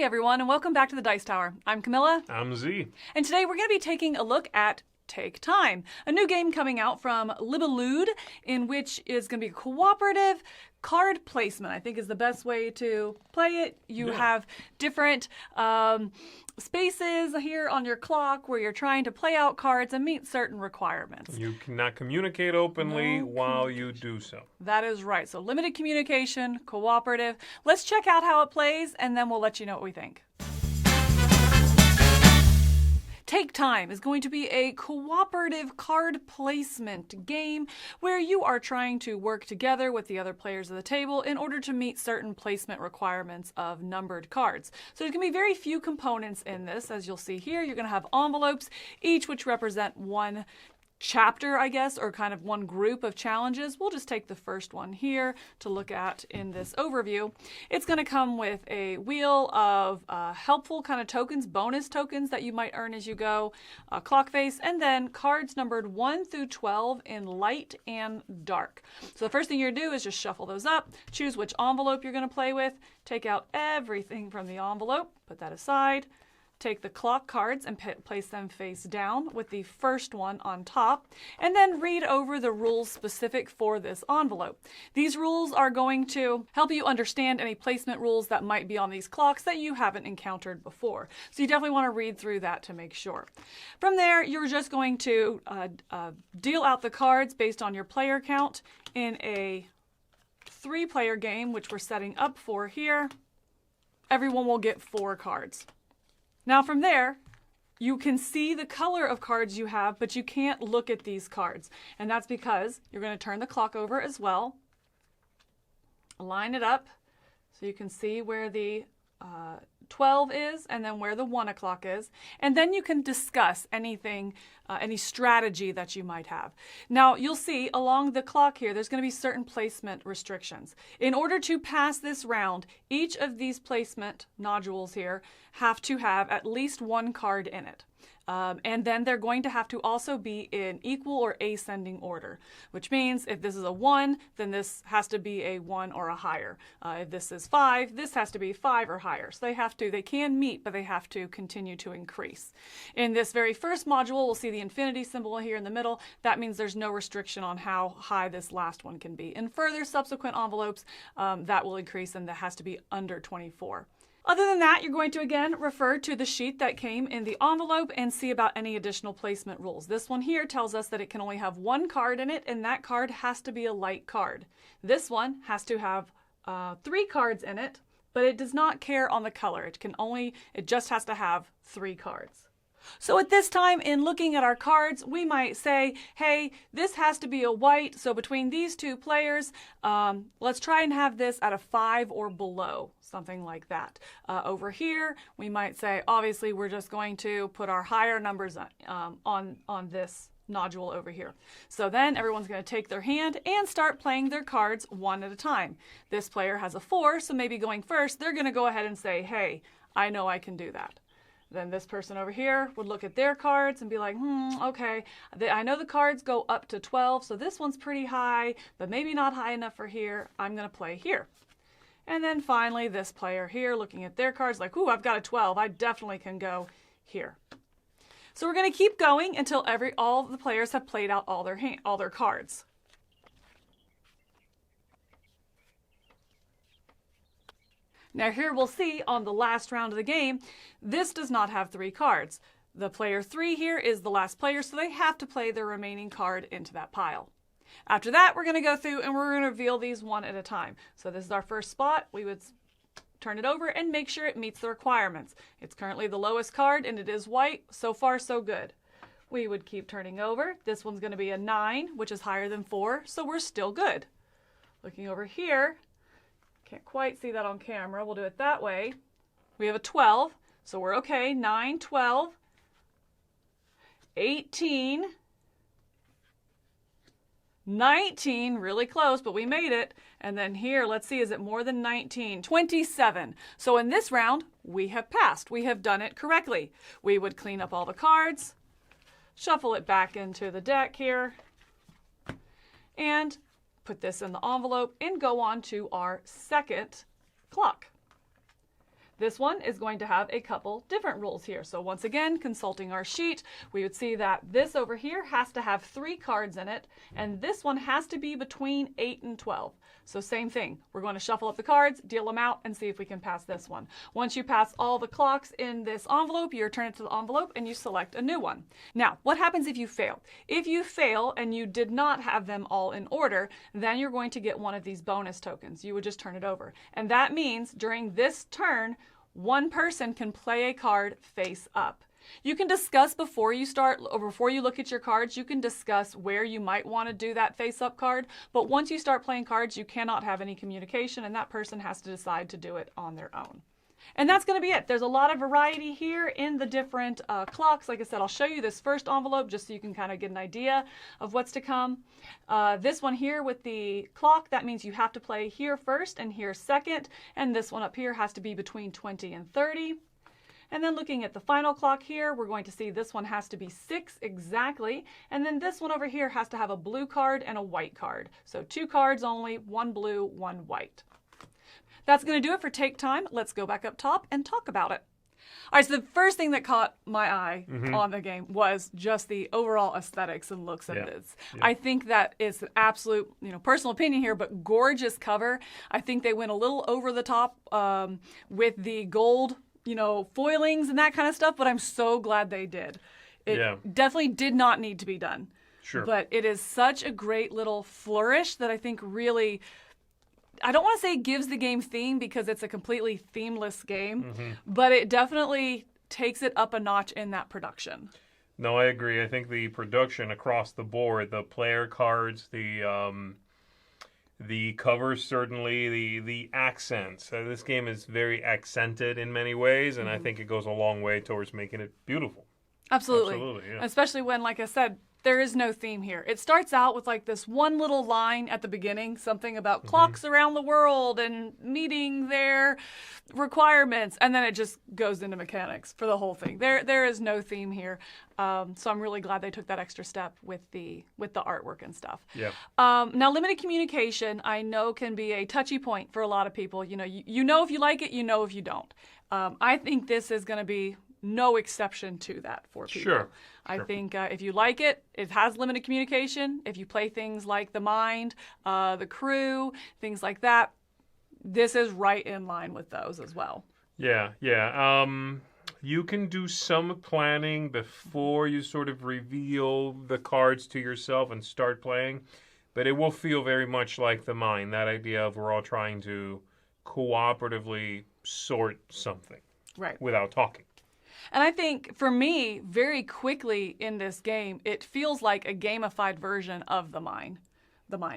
Hey everyone, and welcome back to the Dice Tower. I'm Camilla. I'm Zee. And today we're going to be taking a look at Take Time, a new game coming out from Libellud, in which is going to be cooperative card placement, I think is the best way to play it. You have different spaces here on your clock where you're trying to play out cards and meet certain requirements. You cannot communicate openly while you do so. That is right. So limited communication, cooperative. Let's check out how it plays, and then we'll let you know what we think. Take Time is going to be a cooperative card placement game where you are trying to work together with the other players of the table in order to meet certain placement requirements of numbered cards. So there's going to be very few components in this. As you'll see here, you're going to have envelopes, each which represent one chapter, I guess, or kind of one group of challenges. We'll just take the first one here to look at in this overview. It's going to come with a wheel of helpful kind of tokens, bonus tokens that you might earn as you go, a clock face, and then cards numbered 1 through 12 in light and dark. So the first thing you're going to do is just shuffle those up, choose which envelope you're going to play with, take out everything from the envelope, put that aside. Take the clock cards and place them face down with the first one on top, and then read over the rules specific for this envelope. These rules are going to help you understand any placement rules that might be on these clocks that you haven't encountered before. So you definitely want to read through that to make sure. From there, you're just going to deal out the cards based on your player count in a 3-player game, which we're setting up for here. Everyone will get 4 cards. Now from there, you can see the color of cards you have, but you can't look at these cards. And that's because you're going to turn the clock over as well. Line it up so you can see where the 12 is and then where the 1 o'clock is. And then you can discuss anything, any strategy that you might have. Now you'll see along the clock here, there's going to be certain placement restrictions. In order to pass this round, each of these placement nodules here have to have at least 1 card in it. And then they're going to have to also be in equal or ascending order, which means if this is a 1, then this has to be a 1 or a higher. If this is 5, this has to be 5 or higher. So they can meet, but they have to continue to increase. In this very first module, we'll see the infinity symbol here in the middle. That means there's no restriction on how high this last one can be. In further subsequent envelopes, that will increase, and that has to be under 24. Other than that, you're going to again refer to the sheet that came in the envelope and see about any additional placement rules. This one here tells us that it can only have 1 card in it, and that card has to be a light card. This one has to have 3 cards in it, but it does not care on the color. It just has to have 3 cards. So at this time, in looking at our cards, we might say, hey, this has to be a white, so between these 2 players, let's try and have this at a 5 or below, something like that. Over here, we might say, obviously, we're just going to put our higher numbers on this nodule over here. So then everyone's going to take their hand and start playing their cards one at a time. This player has a 4, so maybe going first, they're going to go ahead and say, hey, I know I can do that. Then this person over here would look at their cards and be like, okay, I know the cards go up to 12, so this one's pretty high, but maybe not high enough for here. I'm going to play here. And then finally, this player here looking at their cards like, ooh, I've got a 12. I definitely can go here. So we're going to keep going until all the players have played out all their cards. Now here we'll see on the last round of the game, this does not have 3 cards. The player 3 here is the last player, so they have to play their remaining card into that pile. After that, we're going to go through and we're going to reveal these one at a time. So this is our first spot. We would turn it over and make sure it meets the requirements. It's currently the lowest card and it is white. So far, so good. We would keep turning over. This one's going to be a 9, which is higher than 4, so we're still good. Looking over here, can't quite see that on camera. We'll do it that way. We have a 12, so we're okay. 9, 12, 18, 19, really close, but we made it. And then here, let's see, is it more than 19? 27. So in this round, we have passed. We have done it correctly. We would clean up all the cards, shuffle it back into the deck here, and put this in the envelope and go on to our second clock. This one is going to have a couple different rules here. So once again, consulting our sheet, we would see that this over here has to have 3 cards in it, and this one has to be between 8 and 12. So same thing. We're going to shuffle up the cards, deal them out, and see if we can pass this one. Once you pass all the clocks in this envelope, you return it to the envelope and you select a new one. Now, what happens if you fail? If you fail and you did not have them all in order, then you're going to get one of these bonus tokens. You would just turn it over. And that means during this turn, one person can play a card face up. You can discuss before you start, or before you look at your cards, you can discuss where you might want to do that face-up card. But once you start playing cards, you cannot have any communication, and that person has to decide to do it on their own. And that's going to be it. There's a lot of variety here in the different clocks. Like I said, I'll show you this first envelope just so you can kind of get an idea of what's to come. This one here with the clock, that means you have to play here first and here second. And this one up here has to be between 20 and 30. And then looking at the final clock here, we're going to see this one has to be 6 exactly. And then this one over here has to have a blue card and a white card. So 2 cards only, 1 blue, 1 white. That's going to do it for Take Time. Let's go back up top and talk about it. All right, so the first thing that caught my eye on the game was just the overall aesthetics and looks of this. Yeah. I think that is an absolute, personal opinion here, but gorgeous cover. I think they went a little over the top with the gold foilings and that kind of stuff, but I'm so glad they did. It definitely did not need to be done. Sure. But it is such a great little flourish that I think really, I don't want to say gives the game theme because it's a completely themeless game, but it definitely takes it up a notch in that production. No, I agree. I think the production across the board, the player cards, the covers, certainly, the accents. This game is very accented in many ways, and I think it goes a long way towards making it beautiful. Absolutely. Absolutely, yeah. Especially when, like I said, there is no theme here. It starts out with like this one little line at the beginning, something about clocks around the world and meeting their requirements, and then it just goes into mechanics for the whole thing. There is no theme here, so I'm really glad they took that extra step with the artwork and stuff. Yeah. Now, limited communication I know can be a touchy point for a lot of people. You know if you like it, you know if you don't. I think this is going to be no exception to that for people. Sure. I think if you like it, it has limited communication. If you play things like The Mind, The Crew, things like that, this is right in line with those as well. Yeah. You can do some planning before you sort of reveal the cards to yourself and start playing, but it will feel very much like The Mind, that idea of we're all trying to cooperatively sort something without talking. And I think, for me, very quickly in this game, it feels like a gamified version of The Mind.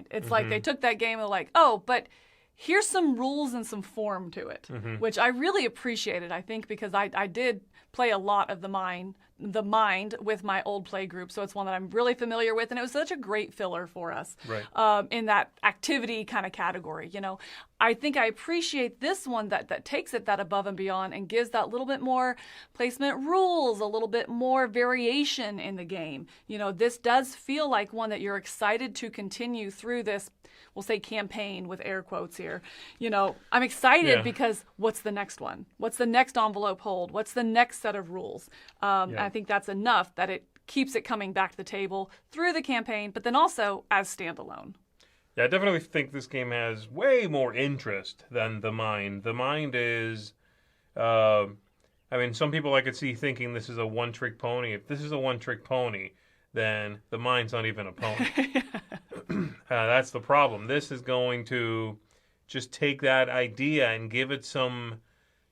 It's like they took that game and like, oh, but here's some rules and some form to it, which I really appreciated, I think, because I did play a lot of The Mind with my old play group, so it's one that I'm really familiar with, and it was such a great filler for us in that activity kind of category. I think I appreciate this one that takes it that above and beyond and gives that little bit more placement rules, a little bit more variation in the game. This does feel like one that you're excited to continue through this, we'll say campaign with air quotes here. I'm excited because what's the next one? What's the next envelope hold? What's the next set of rules? I think that's enough that it keeps it coming back to the table through the campaign, but then also as standalone. Yeah, I definitely think this game has way more interest than The Mind. The Mind is, some people I could see thinking this is a one-trick pony. If this is a one-trick pony, then The Mind's not even a pony. That's the problem. This is going to just take that idea and give it some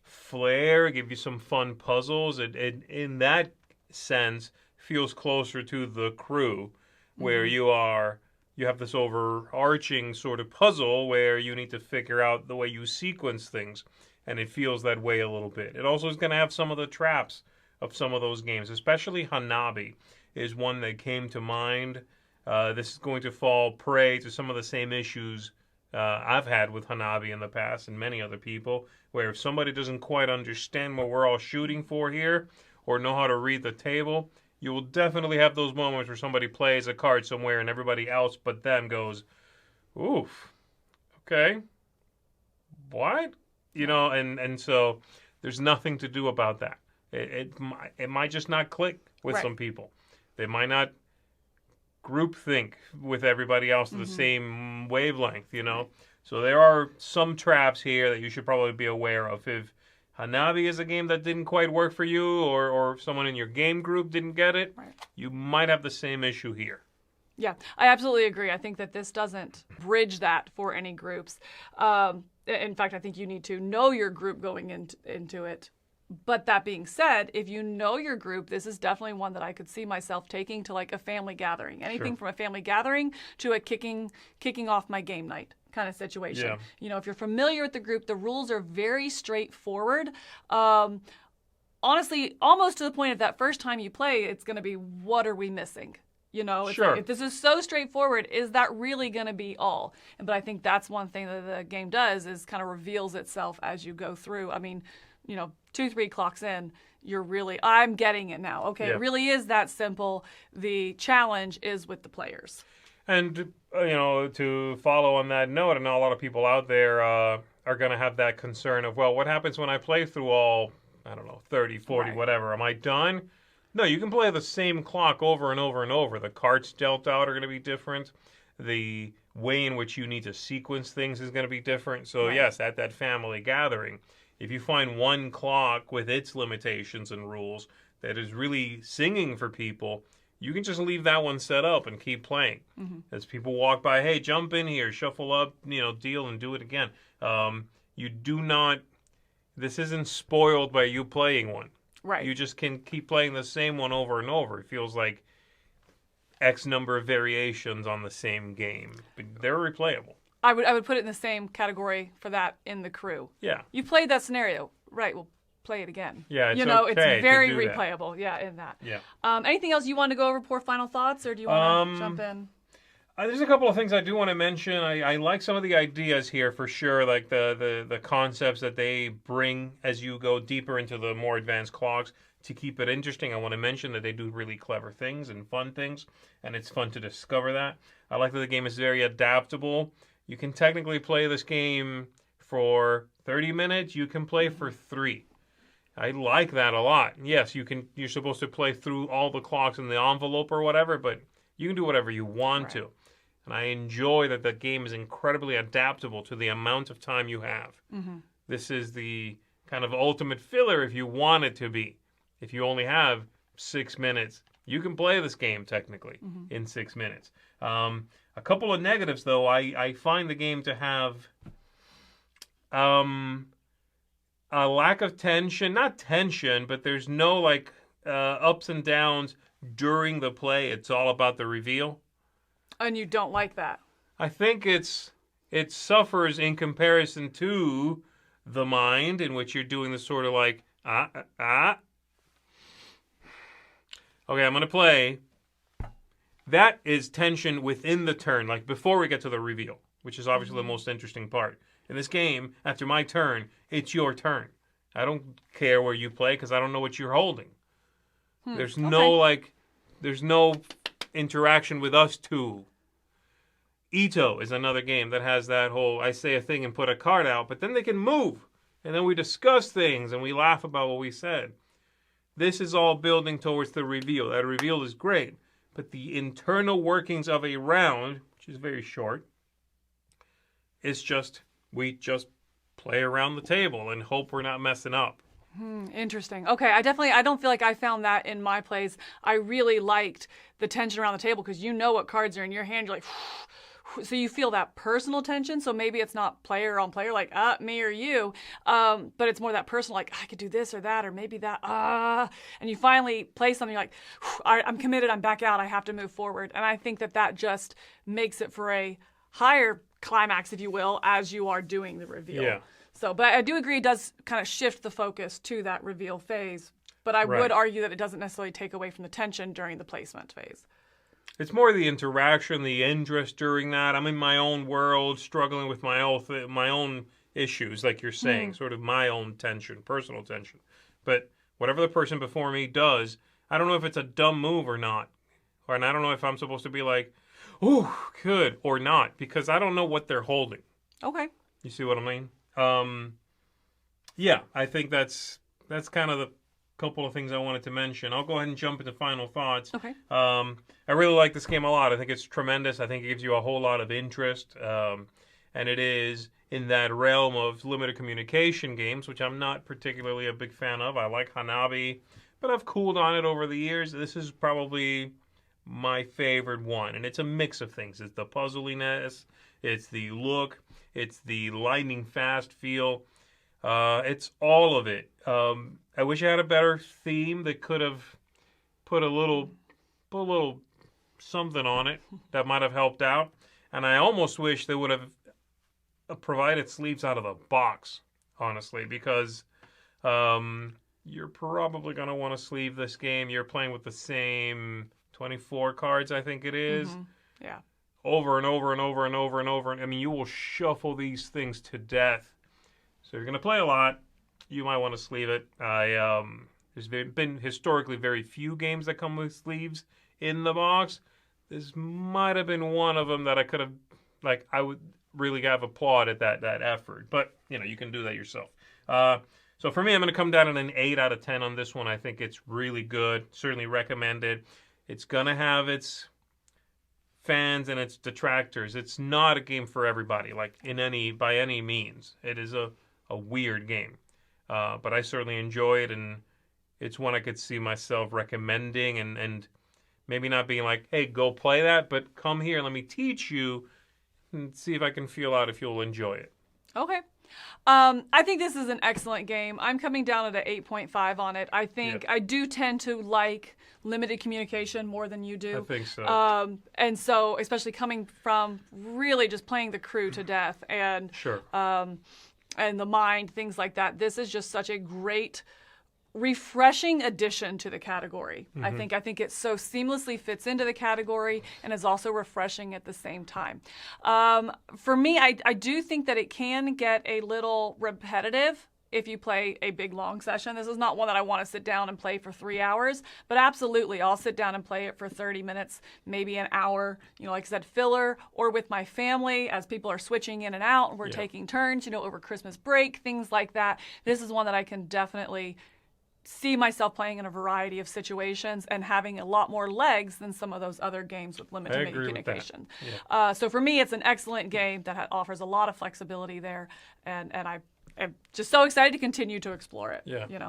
flair, give you some fun puzzles. It in that sense feels closer to The Crew, where you have this overarching sort of puzzle where you need to figure out the way you sequence things, and it feels that way a little bit. It also is going to have some of the traps of some of those games, especially Hanabi is one that came to mind. This is going to fall prey to some of the same issues I've had with Hanabi in the past and many other people, where if somebody doesn't quite understand what we're all shooting for here or know how to read the table, you will definitely have those moments where somebody plays a card somewhere and everybody else but them goes, oof, okay, what? And so There's nothing to do about that. It might just not click with Right. some people. They might not group think with everybody else to the same wavelength, you know? Right. So there are some traps here that you should probably be aware of. If Hanabi is a game that didn't quite work for you, or someone in your game group didn't get it, Right. you might have the same issue here. Yeah, I absolutely agree. I think that this doesn't bridge that for any groups. In fact, I think you need to know your group going into it. But that being said, if you know your group, this is definitely one that I could see myself taking to like a family gathering. Anything Sure. from a family gathering to a kicking off my game night kind of situation. Yeah. You know, if you're familiar with the group, the rules are very straightforward. Honestly, almost to the point of that first time you play, it's going to be, what are we missing? You know, it's Sure. like, if this is so straightforward, is that really going to be all? But I think that's one thing that the game does, is kind of reveals itself as you go through. I mean, you know, 2-3 clocks in, I'm getting it now. Okay, Yeah. It really is that simple. The challenge is with the players. And, you know, to follow on that note, I know a lot of people out there are going to have that concern of, well, what happens when I play through all, I don't know, 30, 40, Right. whatever? Am I done? No, you can play the same clock over and over and over. The cards dealt out are going to be different. The way in which you need to sequence things is going to be different. So, Right. yes, at that family gathering, if you find one clock with its limitations and rules that is really singing for people, you can just leave that one set up and keep playing. As people walk by, hey, jump in here, shuffle up, you know, deal, and do it again. You do not, this isn't spoiled by you playing one. Right. You just can keep playing the same one over and over. It feels like X number of variations on the same game. But they're replayable. I would put it in the same category for that in the crew. Yeah. You played that scenario. Right, well, play it again. Yeah, it's you know, okay to it's very do that. replayable. Yeah, in that. Yeah. Anything else you want to go over before final thoughts, or do you want to jump in? There's a couple of things I do want to mention. I like some of the ideas here for sure, like the concepts that they bring as you go deeper into the more advanced clocks to keep it interesting. I want to mention that they do really clever things and fun things, and it's fun to discover that. I like that the game is very adaptable. You can technically play this game for 30 minutes. You can play for 3. I like that a lot. Yes, you're supposed to play through all the clocks in the envelope or whatever, but you can do whatever you want to. And I enjoy that the game is incredibly adaptable to the amount of time you have. This is the kind of ultimate filler if you want it to be. If you only have 6 minutes, you can play this game technically in 6 minutes. A couple of negatives, though. I find the game to have a lack of tension. Not tension, but there's no like ups and downs during the play. It's all about the reveal. And you don't like that. I think it suffers in comparison to the mind, in which you're doing this sort of like Okay, I'm gonna play. That is tension within the turn, like before we get to the reveal, which is obviously the most interesting part. In this game, after my turn, it's your turn. I don't care where you play because I don't know what you're holding. There's no interaction with us two. Ito is another game that has that whole, I say a thing and put a card out, but then they can move. And then we discuss things and we laugh about what we said. This is all building towards the reveal. That reveal is great. But the internal workings of a round, which is very short, is we just play around the table and hope we're not messing up. Interesting. Okay, I don't feel like I found that in my plays. I really liked the tension around the table because you know what cards are in your hand. You're like, so you feel that personal tension. So maybe it's not player on player, like, me or you, but it's more that personal, like, I could do this or that, or maybe that, and you finally play something, you're like, I'm committed, I'm back out, I have to move forward. And I think that just makes it for a higher climax, if you will, as you are doing the reveal. Yeah. So, but I do agree it does kind of shift the focus to that reveal phase. But I would argue that it doesn't necessarily take away from the tension during the placement phase. It's more the interaction, the interest during that. I'm in my own world, struggling with my own issues, like you're saying, sort of my own tension, personal tension. But whatever the person before me does, I don't know if it's a dumb move or not. And I don't know if I'm supposed to be like, ooh, good, or not, because I don't know what they're holding. Okay. You see what I mean? Yeah, I think that's kind of the couple of things I wanted to mention. I'll go ahead and jump into final thoughts. Okay. I really like this game a lot. I think it's tremendous. I think it gives you a whole lot of interest. And it is in that realm of limited communication games, which I'm not particularly a big fan of. I like Hanabi, but I've cooled on it over the years. This is probably my favorite one. And it's a mix of things. It's the puzzliness, it's the look, it's the lightning fast feel. It's all of it. I wish I had a better theme that could have put a little something on it that might have helped out. And I almost wish they would have provided sleeves out of the box, honestly, because you're probably going to want to sleeve this game. You're playing with the same 24 cards, I think it is. Mm-hmm. Yeah. Over and over and over and over and over. I mean, you will shuffle these things to death. So you're going to play a lot. You might want to sleeve it. There's been historically very few games that come with sleeves in the box. This might have been one of them that I could have, I would really have applauded that effort. But, you can do that yourself. So for me, I'm going to come down at an 8 out of 10 on this one. I think it's really good. Certainly recommended. It's going to have its fans and its detractors. It's not a game for everybody, by any means. It is a weird game. But I certainly enjoy it, and it's one I could see myself recommending and maybe not being like, hey, go play that, but come here, let me teach you and see if I can feel out if you'll enjoy it. Okay. I think this is an excellent game. I'm coming down at an 8.5 on it. I think I do tend to like limited communication more than you do. I think so. And so, especially coming from really just playing the crew to death and and the mind, things like that, this is just such a great, refreshing addition to the category. Mm-hmm. I think it so seamlessly fits into the category and is also refreshing at the same time. For me, I do think that it can get a little repetitive if you play a big long session. This is not one that I want to sit down and play for 3 hours, but absolutely I'll sit down and play it for 30 minutes, maybe an hour, like I said, filler, or with my family as people are switching in and out and we're taking turns, over Christmas break, things like that. This is one that I can definitely see myself playing in a variety of situations and having a lot more legs than some of those other games with limited communication. So for me, it's an excellent game that offers a lot of flexibility there, and I'm just so excited to continue to explore it.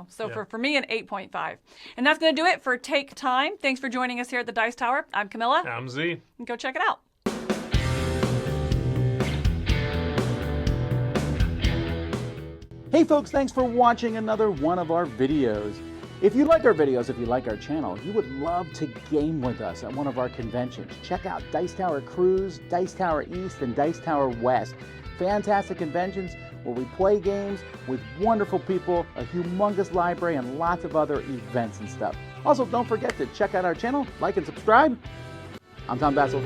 So for me, an 8.5. And that's going to do it for Take Time. Thanks for joining us here at the Dice Tower. I'm Camilla. I'm Zee. And go check it out. Hey folks, thanks for watching another one of our videos. If you like our videos, if you like our channel, you would love to game with us at one of our conventions. Check out Dice Tower Cruise, Dice Tower East, and Dice Tower West. Fantastic conventions where we play games with wonderful people, a humongous library, and lots of other events and stuff. Also, don't forget to check out our channel, like and subscribe. I'm Tom Bassel.